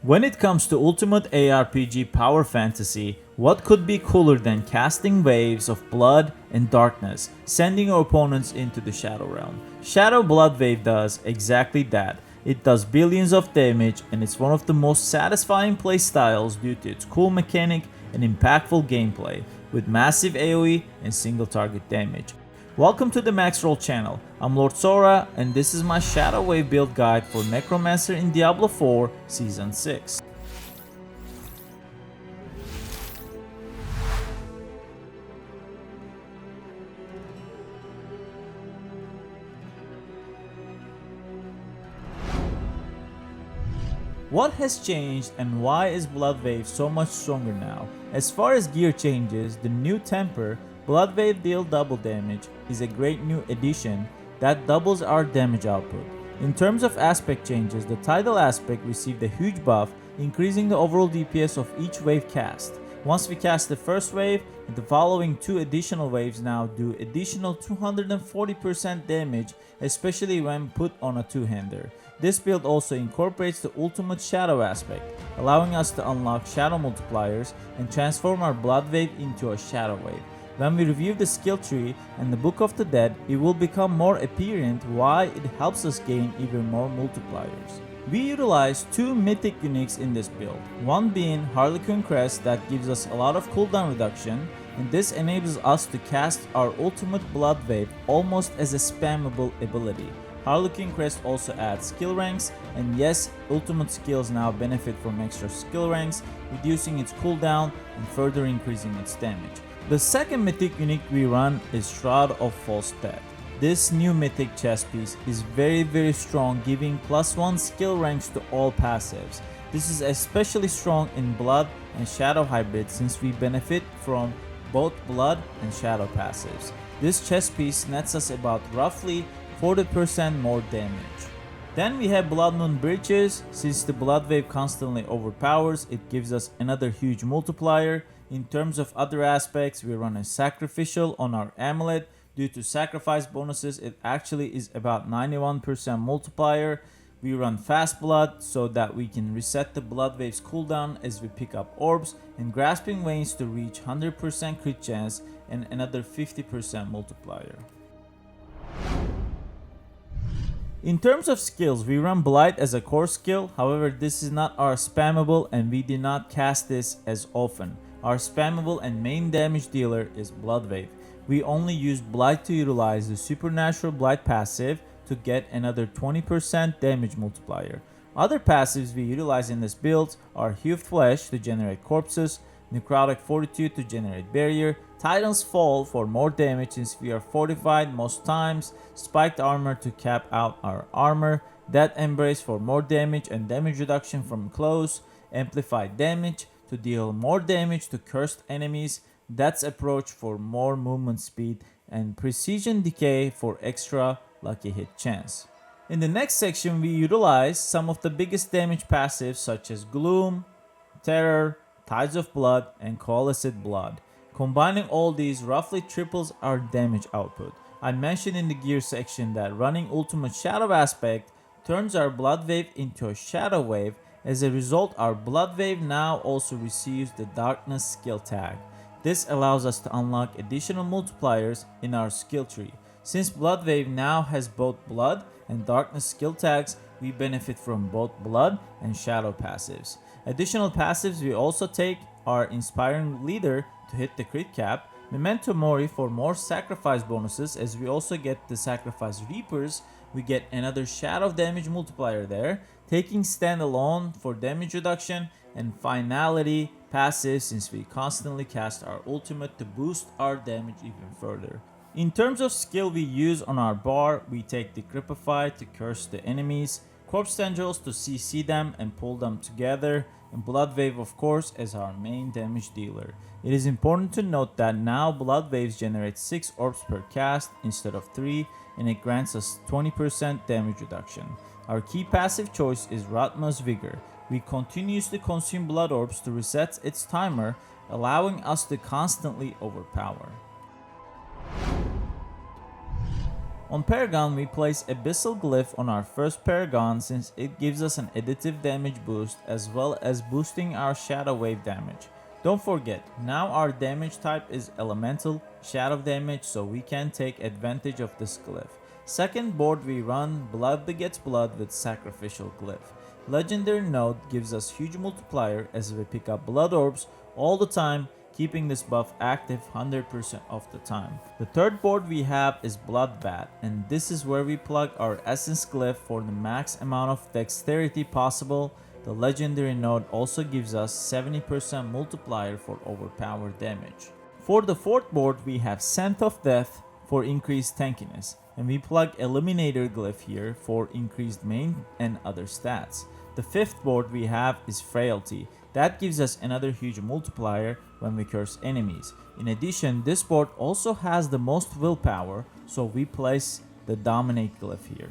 When it comes to ultimate ARPG power fantasy, what could be cooler than casting waves of blood and darkness, sending your opponents into the Shadow Realm? Shadow Blood Wave does exactly that. It does billions of damage and it's one of the most satisfying playstyles due to its cool mechanic and impactful gameplay, with massive AoE and single target damage. Welcome to the Maxroll channel. I'm Lord Sora and this is my Shadow Wave build guide for Necromancer in Diablo 4 Season 6. What has changed and why is Blood Wave so much stronger now? As far as gear changes, the new temper, Blood Wave deal double damage, is a great new addition that doubles our damage output. In terms of aspect changes, the tidal aspect received a huge buff, increasing the overall DPS of each wave cast. Once we cast the first wave, the following two additional waves now do additional 240% damage, especially when put on a two-hander. This build also incorporates the ultimate shadow aspect, allowing us to unlock shadow multipliers and transform our blood wave into a shadow wave. When we review the skill tree and the Book of the Dead, it will become more apparent why it helps us gain even more multipliers. We utilize two mythic uniques in this build, one being Harlequin Crest that gives us a lot of cooldown reduction, and this enables us to cast our ultimate blood wave almost as a spammable ability. Harlequin Crest also adds skill ranks, and yes, ultimate skills now benefit from extra skill ranks, reducing its cooldown and further increasing its damage. The second mythic unique we run is Shroud of False Death. This new mythic chess piece is very strong, giving +1 skill ranks to all passives. This is especially strong in Blood and Shadow hybrids since we benefit from both Blood and Shadow passives. This chess piece nets us about roughly 40% more damage. Then we have Blood Moon Breaches. Since the Blood Wave constantly overpowers, it gives us another huge multiplier. In terms of other aspects, we run a Sacrificial on our Amulet. Due to sacrifice bonuses, it actually is about 91% multiplier. We run Fast Blood so that we can reset the Blood Wave's cooldown as we pick up orbs, and Grasping Veins to reach 100% crit chance and another 50% multiplier. In terms of skills, we run Blight as a core skill, however this is not our spammable and we do not cast this as often. Our spammable and main damage dealer is Blood Wave. We only use Blight to utilize the Supernatural Blight passive to get another 20% damage multiplier. Other passives we utilize in this build are Hewed Flesh to generate corpses, Necrotic Fortitude to generate barrier, Titan's Fall for more damage since we are fortified most times, Spiked Armor to cap out our armor, Death Embrace for more damage and damage reduction from close, Amplified Damage to deal more damage to cursed enemies, Death's Approach for more movement speed, and Precision Decay for extra lucky hit chance. In the next section we utilize some of the biggest damage passives such as Gloom, Terror, Tides of Blood, and Coalesced Blood. Combining all these roughly triples our damage output. I mentioned in the gear section that running Ultimate Shadow aspect turns our Blood Wave into a Shadow Wave. As a result, our Blood Wave now also receives the Darkness skill tag. This allows us to unlock additional multipliers in our skill tree. Since Blood Wave now has both Blood and Darkness skill tags, we benefit from both Blood and Shadow passives. Additional passives we also take are Inspiring Leader to hit the crit cap, Memento Mori for more sacrifice bonuses, as we also get the Sacrifice Reapers, we get another shadow damage multiplier there, Taking Stand Alone for damage reduction, and Finality passive since we constantly cast our ultimate to boost our damage even further. In terms of skill we use on our bar, we take Decrepify to curse the enemies, Corpse Tendrils to CC them and pull them together, and Blood Wave of course as our main damage dealer. It is important to note that now Blood Waves generate 6 orbs per cast instead of 3, and it grants us 20% damage reduction. Our key passive choice is Ratma's Vigor. We continuously consume blood orbs to reset its timer, allowing us to constantly overpower. On Paragon, we place Abyssal Glyph on our first Paragon since it gives us an additive damage boost as well as boosting our Shadow Wave damage. Don't forget, now our damage type is Elemental, Shadow damage, so we can take advantage of this glyph. Second board we run Blood Begets Blood with Sacrificial Glyph. Legendary Node gives us huge multiplier as we pick up Blood Orbs all the time, keeping this buff active 100% of the time. The third board we have is Bloodbath, and this is where we plug our Essence Glyph for the max amount of dexterity possible. The Legendary Node also gives us 70% multiplier for overpowered damage. For the fourth board we have Scent of Death for increased tankiness, and we plug Eliminator Glyph here for increased main and other stats. The fifth board we have is Frailty. That gives us another huge multiplier when we curse enemies. In addition, this board also has the most willpower, so we place the Dominate Glyph here.